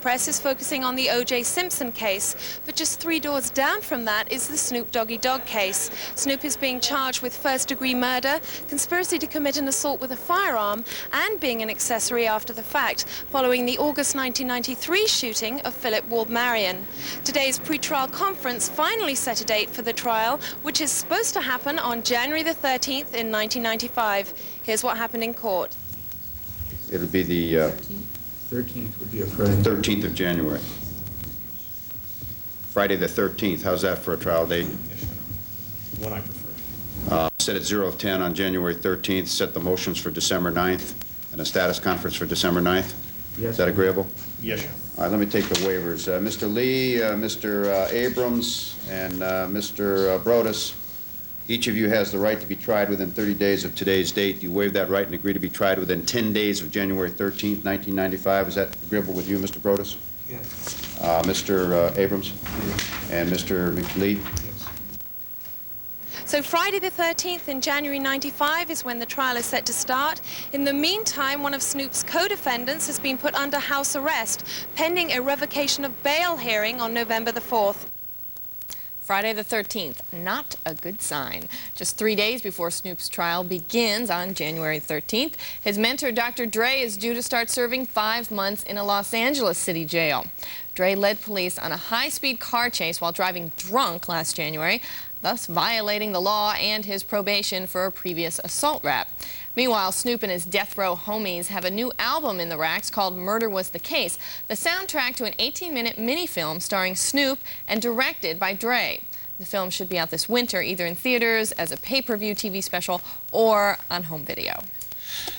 Press is focusing on the O.J. Simpson case, but just 3 doors down from that is the Snoop Dogg case. Snoop is being charged with first-degree murder, conspiracy to commit an assault with a firearm, and being an accessory after the fact, following the August 1993 shooting of Philip Ward Marion. Today's pretrial conference finally set a date for the trial, which is supposed to happen on January the 13th in 1995. Here's what happened in court. It'll be the 13th would be a Friday. 13th of January. Friday the 13th. How's that for a trial date? One I prefer. Set at 0:10 on January 13th. Set the motions for December 9th and a status conference for December 9th. Yes. Is that agreeable? Yes, sir. All right, let me take the waivers. Mr. Lee, Mr. Abrams, and Mr. Brodus, each of you has the right to be tried within 30 days of today's date. Do you waive that right and agree to be tried within 10 days of January 13th, 1995? Is that agreeable with you, Mr. Brodus? Yes. Mr. Abrams? Yes. And Mr. Lee? Yes. So Friday the 13th in January 95 is when the trial is set to start. In the meantime, one of Snoop's co-defendants has been put under house arrest, pending a revocation of bail hearing on November the 4th. Friday the 13th, not a good sign. Just 3 days before Snoop's trial begins on January 13th, his mentor, Dr. Dre, is due to start serving 5 months in a Los Angeles city jail. Dre led police on a high-speed car chase while driving drunk last January, thus violating the law and his probation for a previous assault rap. Meanwhile, Snoop and his death row homies have a new album in the racks called Murder Was the Case, the soundtrack to an 18-minute mini-film starring Snoop and directed by Dre. The film should be out this winter, either in theaters, as a pay-per-view TV special, or on home video.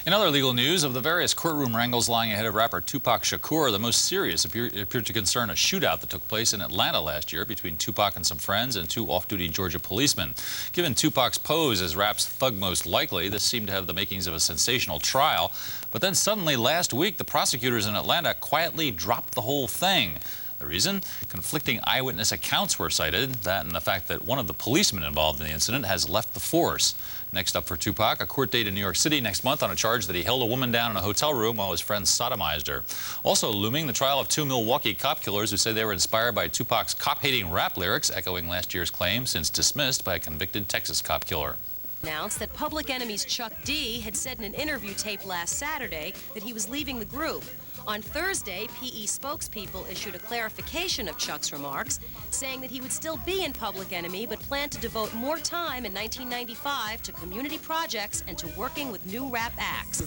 In other legal news, of the various courtroom wrangles lying ahead of rapper Tupac Shakur, the most serious appeared to concern a shootout that took place in Atlanta last year between Tupac and some friends and 2 off-duty Georgia policemen. Given Tupac's pose as rap's thug most likely, this seemed to have the makings of a sensational trial. But then suddenly last week, the prosecutors in Atlanta quietly dropped the whole thing. The reason? Conflicting eyewitness accounts were cited, that and the fact that one of the policemen involved in the incident has left the force. Next up for Tupac, a court date in New York City next month on a charge that he held a woman down in a hotel room while his friends sodomized her. Also looming, the trial of 2 Milwaukee cop killers who say they were inspired by Tupac's cop-hating rap lyrics, echoing last year's claim, since dismissed by a convicted Texas cop killer. Announced that Public Enemy's Chuck D had said in an interview taped last Saturday that he was leaving the group. On Thursday, PE spokespeople issued a clarification of Chuck's remarks, saying that he would still be in Public Enemy but planned to devote more time in 1995 to community projects and to working with new rap acts.